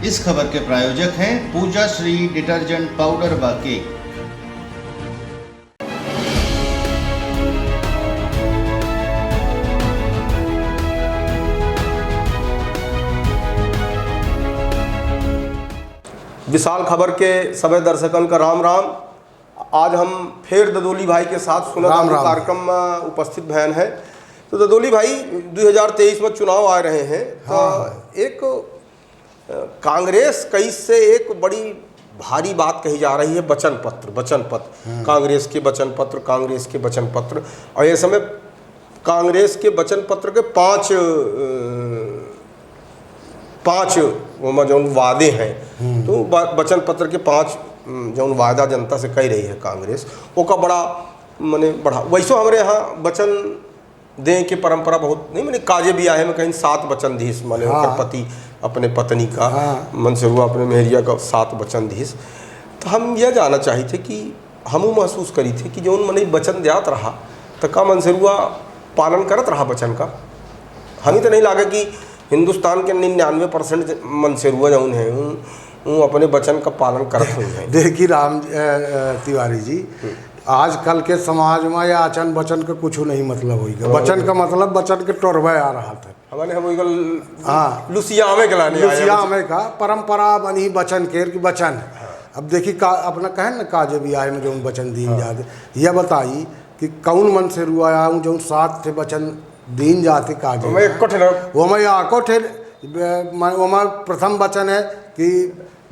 इस खबर के प्रायोजक हैं पूजा श्री डिटर्जेंट पाउडर व केक। विशाल खबर के सभी दर्शकों का राम राम। आज हम फिर ददोली भाई के साथ सुना कार्यक्रम में उपस्थित भैन है। तो ददोली भाई 2023 में चुनाव आ रहे हैं, तो एक कांग्रेस कई से एक बड़ी भारी बात कही जा रही है, वचन पत्र कांग्रेस के वचन पत्र। और ये समय कांग्रेस के वचन पत्र के पांच जो वादे हैं, तो वचन पत्र के 5 जो वादा जनता से कह रही है कांग्रेस, वो का बड़ा माने बढ़ा। वैसे हमारे यहाँ वचन दें की परंपरा बहुत नहीं, मैंने काजे भी आए में कहीं 7 वचन धीस माने पति अपने पत्नी का, मनसरुआ अपने मेहरिया का 7 वचन धीस। तो हम यह जानना चाहिए थे कि हम महसूस करी थे कि जो मैंने वचन दियात रहा तो का मनसरुआ पालन करत रहा वचन का। हमें तो नहीं लगा कि हिंदुस्तान के 99% मनसरुआ जौन है वो अपने वचन का पालन करते हुए हैं। देखिए राम तिवारी जी, आजकल के समाज में या आचन वचन का कुछ नहीं मतलब होगा। वचन का मतलब वचन के टोरवा आ रहा था हमारे लुसिया में का परंपरा बनी वचन के वचन। अब देखिए अपना कहे ना काजे भी आए में जो वचन दीन जाते, यह बताई कि कौन मन से रुआ आऊँ जो 7 थे वचन दीन जाते काजे वो मैं आको थे। वो मैं प्रथम वचन है कि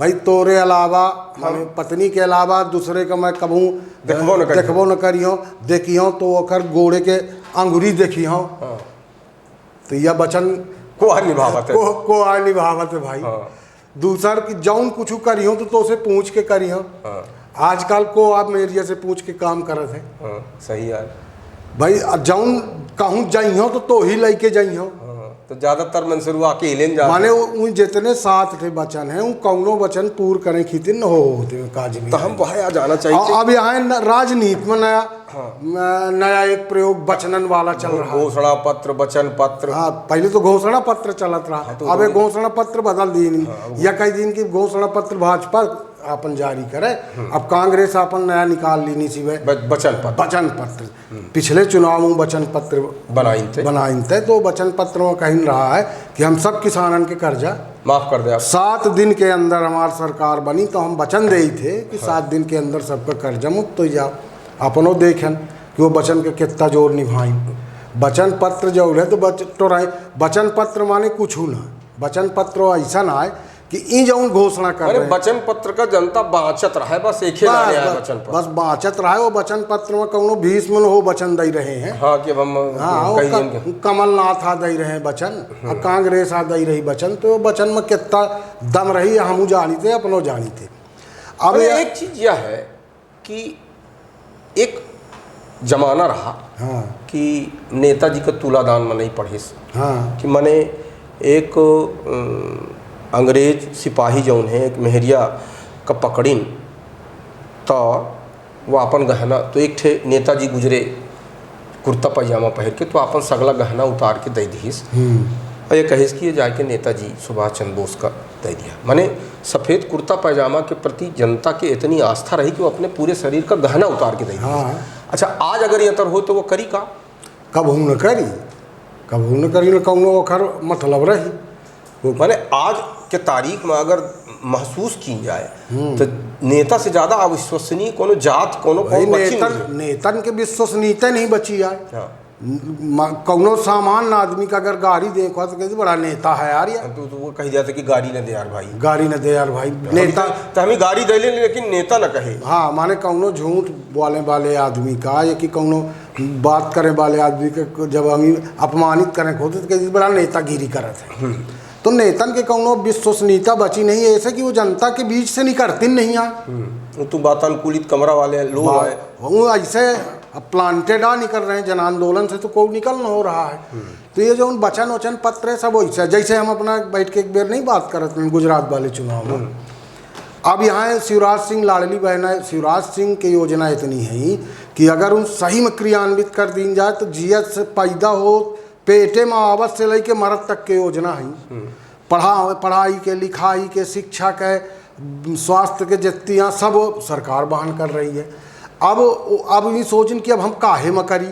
भाई तोरे अलावा हमें पत्नी के अलावा दूसरे का मैं कबू देखबो न करियो, देखियो तो ओकर गोड़े के अंगुरी देखियो। तो यह वचन को निभावत है भाई। दूसर की जौन कुछ करियो तो उसे पूछ के करियो। आजकल को आप मेरिया से पूछ के काम करत है। सही यार भाई, जौन कहूँ जाइयो तो ही लेके जाइयो। तो ज्यादातर मनसरुआ अकेले माने वो जितने 7 थे वचन हैं वो कौनो वचन पूर्ण करें खीतिर न होते काज में। तो हम वहाँ जाना चाहिए। अब यहाँ राजनीति में नया एक प्रयोग वचनन वाला चल रहा है, घोषणा पत्र वचन पत्र। हाँ, पहले तो घोषणा पत्र चलत रहा, अब एक घोषणा पत्र बदल दी। या कई दिन की घोषणा पत्र भाजपा अपन जारी करे, अब कांग्रेस अपन नया निकाल ली वचन पत्र। पिछले चुनाव में वचन पत्र बनाइन थे तो वचन पत्र में कहीं रहा है कि हम सब किसानन के कर्जा माफ कर दे। 7 दिन के अंदर हमारी सरकार बनी तो हम वचन दे थे कि 7 दिन के अंदर सबका कर्जा मुक्त हो जाओ। अपनों देखें कि वो वचन के कितना जोर निभाई। वचन पत्र जो है तो वचन पत्र माने कुछ ना, वचन पत्र ऐसा ना है कि ई जौन घोषणा कर रहे हैं। वचन पत्र का जनता बाँचत रहा है, बस एक ही वचन पत्र बस बाँचत रहा है। वो वचन पत्र में कौनो भीष्म हो वचन दे रहे हैं। हाँ कि हम कमलनाथ आ दे रहे हैं वचन, कांग्रेस आ दे रही वचन। तो वचन में कितना दम रही हम जानी थे, अपनों जानी थे। अब एक चीज यह है कि एक जमाना रहा कि नेताजी का तुलादान में नहीं पढ़े कि मैंने एक अंग्रेज सिपाही जौन है एक मेहरिया का पकड़िन तो वो अपन गहना, तो एक थे नेताजी गुजरे कुर्ता पैजामा पहन के, तो अपन सगला गहना उतार के दे दीस और ये कहिस कि ये जाके नेताजी सुभाष चंद्र बोस का दे दिया। माने सफ़ेद कुर्ता पैजामा के प्रति जनता की इतनी आस्था रही कि वो अपने पूरे शरीर का गहना उतार के दे दिया। अच्छा, आज अगर यतर हो तो वो करी का? कबू न करी न कौनो ओकर मतलब रही। माने आज के तारीख में अगर महसूस की जाए तो नेता से ज्यादा अविश्वसनीय कोनो जात कोनो नेतन के विश्वसनीयता नहीं बची है। कौनो सामान्य आदमी का अगर गाड़ी देखो तो कहते बड़ा नेता है यार। तो वो कही जाता कि गाड़ी न दे यार भाई, नेता तो हमें गाड़ी दे ले लेकिन नेता न कहे। हाँ, माने कौनो झूठ बोलने वाले आदमी का या कि कौनो बात करे वाले आदमी के जब हम अपमानित करें होते तो कहते बड़ा नेतागिरी करत है। तो नेतन के कौनो विश्वसनीयता बची नहीं है, ऐसे कि वो जनता के बीच से निकलती नहीं है। तो वातानुकूलित कमरा वाले लोग है वो ऐसे प्लांटेड निकल रहे हैं जन आंदोलन से, तो कोई निकल न हो रहा है। तो ये जो वचन पत्र है सब वैसे, जैसे हम अपना बैठ के एक बेर नहीं बात करते हैं गुजरात वाले चुनाव में। अब यहाँ शिवराज सिंह लाडली बहन है, शिवराज सिंह की योजना इतनी है कि अगर उन सही में क्रियान्वित कर दी जाए तो जीएस से पैदा हो पेटे में आवत से लेके मरद तक के योजना है। पढ़ाई के, लिखाई के, शिक्षा के, स्वास्थ्य के जितनी सब सरकार बहन कर रही है। अब ये सोचन कि अब हम काहे में करी,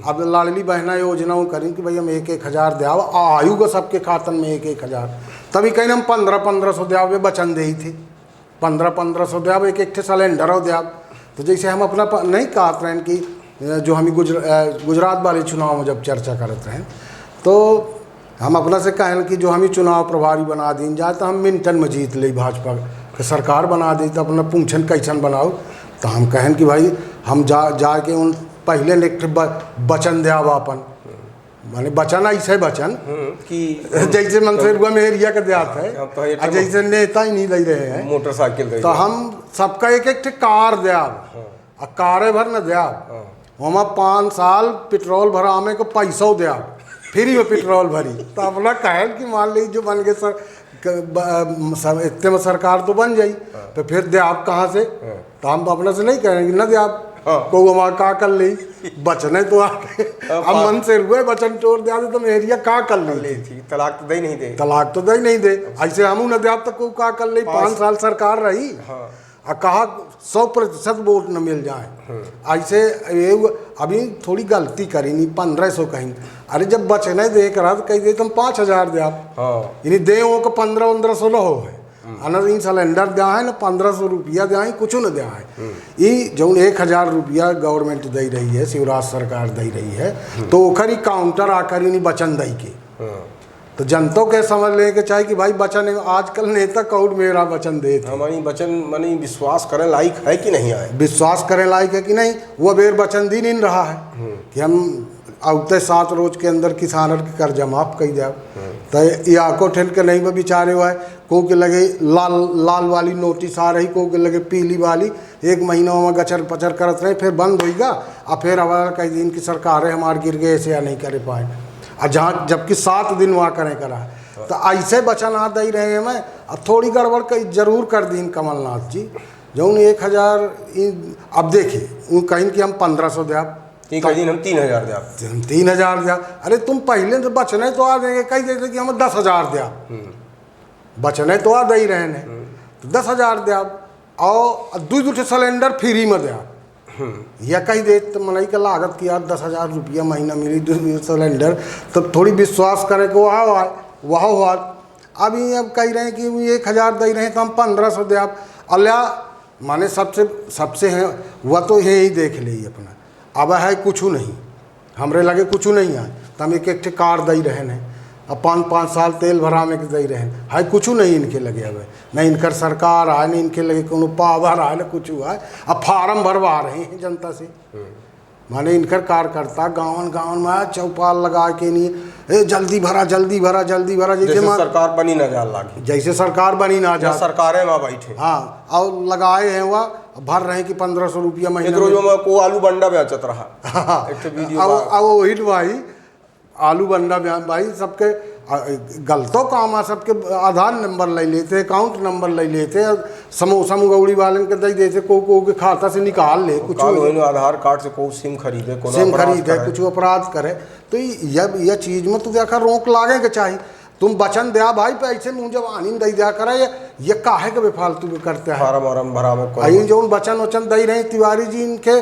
अब लाडली बहना योजना करें कि भाई हम 1-1 हज़ार दिया आयु का सबके खातन में 1-1 हज़ार, तभी कहीं हम 1500-1500 दिया वे बचन दे थे, 1500-1500 दिया एक सिलेंडर दिया। तो जैसे हम अपना नहीं कहते हैं कि जो हम गुजरात वाले चुनाव में जब चर्चा करते हैं तो हम अपना से कहें कि जो हम चुनाव प्रभारी बना दी जाए तो हम मिनटन में जीत ले भाजपा के सरकार बना दी तो अपना पूछन कैसन बनाओ, तो हम कहें कि भाई हम जाके उन पहले ने बचन दिया अपन, माने बचन ऐसे बचन कि जैसे मंत्री हुआ मेहरिया का देहात है, जैसे नेता ही नहीं दे रहे हैं मोटरसाइकिल, तो हम सबका 1-1 कार दिया, कारे भर न दिया, हम 5 साल पेट्रोल भरा में को पैसा दिया, फ्री में पेट्रोल भरी। तो अपना कहें कि मान लीजिए जो बन गए इतने में सरकार तो बन जाई, तो फिर दे आप कहाँ से, तो हम अपने से नहीं कहेंगे न दे आप को हमारा का कर ली बचने तो आके अब मन से हुए बचन चोर दिया तो मेहरिया का कर ली थी, तलाक तो दे नहीं दे, तलाक तो दे नहीं दे, ऐसे हम न दे तक को का कर ली, 5 साल सरकार रही और कहा 100% वोट न मिल जाए, ऐसे ये अभी थोड़ी गलती करी नहीं 1500 कहीं, अरे जब बचने दे करा तो कही दे तुम 5000 दे आप, यानी दे वो को 1500 न हो है, अनर इन सिलेंडर दिया है ना 1500 रुपया दिया है, कुछ न दिया है, ये जो 1000 रुपया गवर्नमेंट दे रही है, शिवराज सरकार दे रही है, तो ओखरी काउंटर आकर नहीं बचन दई के, तो जनता के समझ ले के चाहिए कि भाई बचन आजकल नेता कौड़ मेरा वचन दे, हमारी बचन मानी विश्वास करें लायक है कि नहीं आए, विश्वास करें लायक है कि नहीं, वो बेर वचन दी नहीं रहा है कि हम अवते 7 रोज के अंदर किसानर के कर्जा माफ कर दिया, तो ये आको ठेल के नहीं बेचारे हुआ है, को के लगे लाल वाली नोटिस आ रही, को के लगे पीली वाली, 1 महीना में गचर पचर करत रहे, फिर बंद होगा और फिर अब कई दिन की सरकार है हमारे गिर गए ऐसे या नहीं करे पाए, और जहाँ जबकि 7 दिन वहाँ करें करा है, तो ऐसे बचन आ दे रहे हैं। मैं अब थोड़ी गड़बड़ कई जरूर कर दी कमलनाथ जी, जो 1000 अब देखिए कहीं कि हम 1500 दिया, दिन हम 3000 दिया, हम 3000 दिया, अरे तुम पहले तो बचने तो आ देंगे, कहीं देते कि हम 10,000 दिया, बचने तो आ दे ही रहे हैं, तो 10,000 दिया और 2 सिलेंडर फ्री में दिया, या कहीं दे तो मनई का लागत की यार 10,000 रुपया महीना मिली 2 सिलेंडर, तब थोड़ी विश्वास करें कि वह हुआ। अभी अब कह रहे हैं कि 1000 दे रहे हैं तो हम 1500 दे आप अल्लाह, माने सबसे है वह तो यही देख ले अपना, अब है कुछ नहीं हमरे लगे कुछ नहीं है, तो हम 1-1 कार दे रहे हैं, अब 5-5 साल तेल भरा में दे रहे हैं, है कुछ नहीं इनके लगे, अब नहीं इनकर सरकार है, नहीं इनके लगे कोनो पावर है, ना कुछ हुआ है, अब फार्म भरवा रहे हैं जनता से, माने इनकर कार्यकर्ता गाँव में चौपाल लगा के नहीं जल्दी भरा जल्दी भरा जल्दी भरा, जैसे सरकार बनी ना जा लागी, जैसे सरकार बनी ना जा, सरकारें वहाँ बैठे, हाँ और लगाए हैं वह भर रहे हैं कि 1500 रुपया महीना, रोज में को आलू बंडा बेचत रहा, एक वीडियो अब वही भाई आलू बंडा भाई सबके गलतो काम आ, सबके आधार नंबर ले लेते, अकाउंट नंबर ले लेते, समोसा मुगौड़ी वाले के दे देते, को के खाता से निकाल ले, कुछ आधार कार्ड से को सिम खरीदे कुछ अपराध करे, तो यह चीज़ में तो देखा रोक लागे के चाहिए, तुम बचन दिया भाई पैसे मुँह जब आनी दे दिया करा, ये काहे के बेफालतू करते हैं, फार्म भरा में आई जो बचन वचन दे रहे तिवारी जी इनके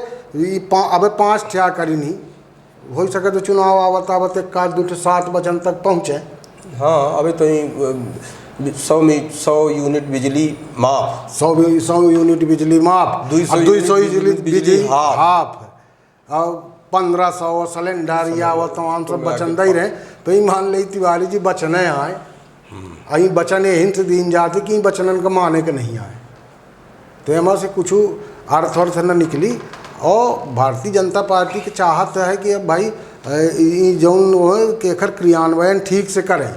अब 5 ठिया करी नहीं हो सके तो चुनाव आवत 1-2 7 बचन तक पहुँचे। हाँ अभी तो 100 यूनिट बिजली माफ, 100 यूनिट बिजली माफ, 200 यूनिट बिजली हाफ, और 1500 सिलेंडर या वो तमाम सब बचन दे रहे, तो ये मान ली तिवारी जी बचने आए, अं बचन हिंट दीन जाते कि बचनन का माने के नहीं आए, तो हमारे से कुछ अर्थ न निकली, और भारतीय जनता पार्टी की चाहत है कि अब भाई जौन केखर क्रियान्वयन ठीक से करें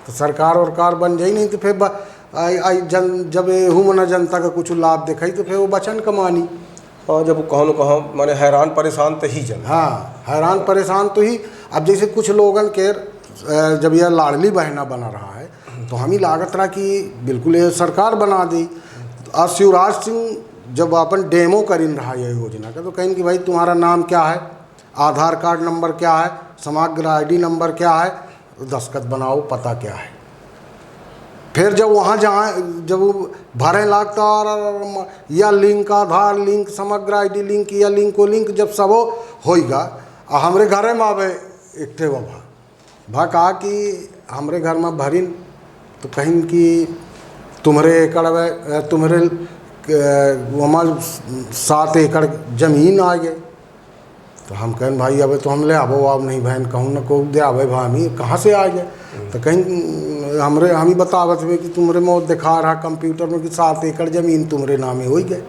तो सरकार और कार बन जाए, नहीं तो फिर जब हुमना जनता का कुछ लाभ दिखाई तो फिर वो बचन कमानी, और जब कहो न कहो माने हैरान परेशान तो ही जन, हाँ हैरान परेशान तो ही। अब जैसे कुछ लोगन के जब यह लाडली बहना बना रहा है तो हम ही लागत रहा कि बिल्कुल ये सरकार बना दी, और शिवराज सिंह जब अपन डेमो करीन रहा है योजना का, तो कहें कि भाई तुम्हारा नाम क्या है, आधार कार्ड नंबर क्या है, समग्र ID नंबर क्या है, दस्तखत बनाओ, पता क्या है, फिर जब वहाँ जहाँ जब वो भरे लगता और या लिंक आधार लिंक समग्र आईडी लिंक या लिंक को लिंक जब सब होगा हमरे घरे में आवे एक ठे भा कहा कि हमरे घर में भरिन तो कहीं कि तुम्हारे एकड़ तुम्हारे वहाँ 7 एकड़ ज़मीन आ गए। तो हम कहें भाई अब तो हम ले आबो अब नहीं बहन कहूँ न को दे आवे भाई कहाँ से आ गए। तो कहीं हमरे हम ही बतावत हुए कि तुम्हारे में दिखा रहा कंप्यूटर में कि 7 एकड़ ज़मीन तुम्हारे नामे हो गए।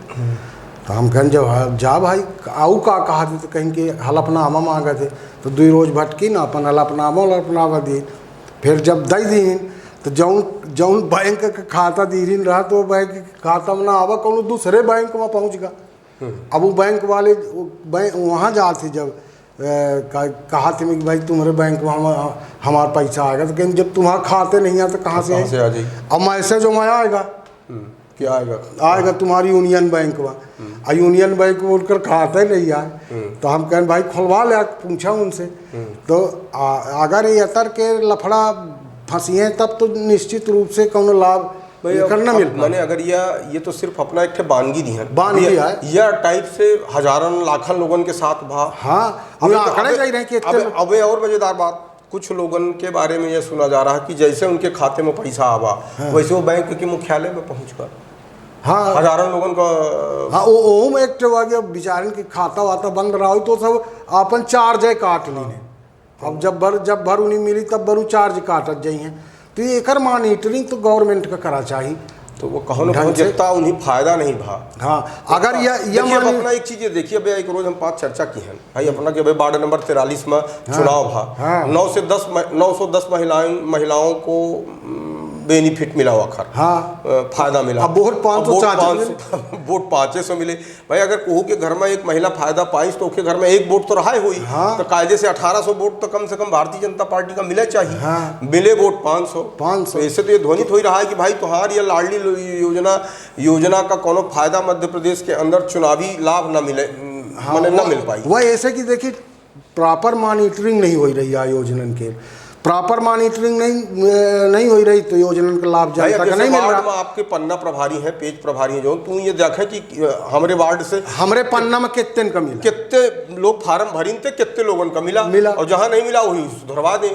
तो हम कहें जब जा भाई आऊ का कहा थे तो कहीं के हलफनामा मांगे थे तो 2 रोज भटकी ना अपन हलफनामा दी। फिर जब दई दी तो जौन बैंक का खाता दीरिन रहा तो बैंक खाता में ना आवा कौन दूसरे बैंक में पहुँच गया। अब वो बैंक वाले वहाँ जाते जब कहा थे कि भाई तुम्हारे बैंक में हमारा पैसा आएगा तो कहीं जब तुम्हारा खाते नहीं है तो कहाँ से आ जाए। अब मैसेज में आएगा क्या आएगा तुम्हारी यूनियन बैंक में और यूनियन बैंक में उनकर खाता ही नहीं आए। तो हम कहें भाई खुलवा ले पूछा उनसे। तो अगर ये अतर के लफड़ा फंसिए तब तो निश्चित रूप से कौन लाभ करना मिल मैंने अगर ये तो सिर्फ अपना एक बानगी दी है यह टाइप से हजारों लाखों लोगों के साथ भा। हाँ अबे और मजेदार बात कुछ लोगों के बारे में यह सुना जा रहा है कि जैसे उनके खाते में पैसा आवा वैसे वो बैंक के मुख्यालय में पहुंच कर हाँ हजारों लोगों का हाँ वो में एक बेचारे के खाता वाता बंद रहा हो तो सब अपन चार्ज काट ली। अब जब भर उन्हें मिली तब भरू चार्ज काटत जाइए। तो ये एक मॉनिटरिंग तो गवर्नमेंट का करा चाहिए। तो वो कहो न जितना उन्हें फायदा नहीं भा। हाँ अगर यह अपना एक चीज़ ये देखिए अभी एक रोज हम 5 चर्चा की है भाई अपना कि भाई वार्ड नंबर 43 में चुनाव भा 910 महिलाओं को बेनिफिट मिला आखिर फायदा मिला। अब वोट 500 मिले भाई अगर कोहू के घर में एक महिला फायदा पाई तो उसके घर में एक वोट तो रहा हुई। तो कायदे से 1800 वोट तो कम से कम भारतीय जनता पार्टी का मिले चाहिए। मिले वोट 500 ऐसे तो ये ध्वनित हो ही रहा है कि भाई तुम्हारी ये लाडली योजना का कोनो फायदा मध्य प्रदेश के अंदर चुनावी लाभ न मिले न मिल पाई। वह ऐसे कि देखिए प्रॉपर मॉनिटरिंग नहीं हो रही है योजना के प्रॉपर मॉनिटरिंग नहीं हो रही तो योजना का लाभ जनता का नहीं मिल रहा। आपके पन्ना प्रभारी हैं पेज प्रभारी हैं जो तू ये देखे कि हमारे वार्ड से हमारे पन्ना में कितने का मिला कितने लोग फार्म भरीन थे कितने लोगों का मिला और जहाँ नहीं मिला वही सुधरवा दे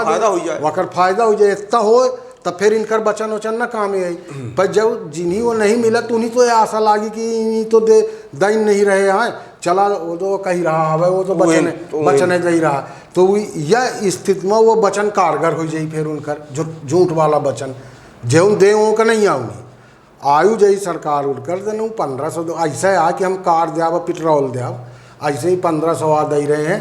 फायदा हो जाए वकर फायदा हो जाए इतना हो तब फिर इनकर बचन वचन ना काम आई। पर जब जिन्हीं वो नहीं मिला तो उन्हीं तो ये आशा लागी कि इन्हीं तो दिन नहीं रहे हैं चला वो तो कही रहा है वो तो बचन दे रहा। तो यह स्थिति में वो बचन कारगर हो जाई फिर उनकर जो झूठ वाला बचन जो दे वो का नहीं आऊ आयु जाई सरकार उड़कर देना 1500 ऐसा आ कि हम कार दिया पेट्रोल दिया ऐसे ही 1500 आ दे रहे हैं।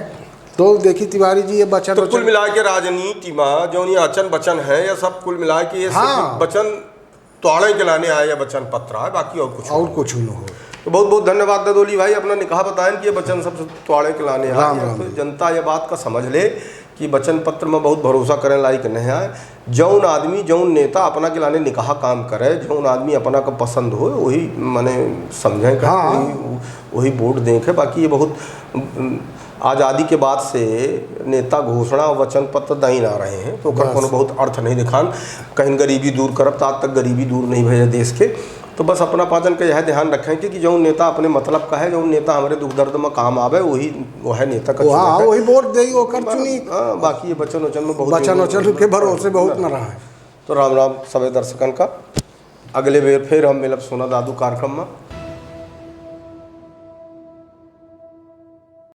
तो देखिए तिवारी जी ये बचन तो कुल मिला के राजनीति में जो ये अचन बचन है या सब कुल मिला के ये बचन तोड़े के लाने आए या बचन पत्र है बाकी और कुछ न हो। तो बहुत बहुत धन्यवाद ददोली भाई अपना निकाह बताएं कि ये बचन सब तोड़े के लाने आए। तो जनता ये बात का समझ ले कि बचन पत्र में बहुत भरोसा करने लायक नहीं आए। जौन आदमी जौन नेता अपना के लाने निकाह काम करे जौन आदमी अपना का पसंद हो वही माने समझें वही वोट देखे। बाकी ये बहुत आज़ादी के बाद से नेता घोषणा और वचन पत्र दही ना रहे हैं तो कोनो बहुत अर्थ नहीं दिखान कहीं गरीबी दूर करब आज तक गरीबी दूर नहीं भेजे देश के। तो बस अपना पाचन का यह ध्यान रखें कि जो नेता अपने मतलब का है जो नेता हमारे दुख दर्द में काम आवे वो है नेता का वही वोट दे चुनी। बाकी ये बचन वचन में बहुत बचन के भरोसे बहुत न रहा है। तो राम राम सभी दर्शकन का अगले बेर फिर हम मिलब सोना दादू कार्यक्रम में।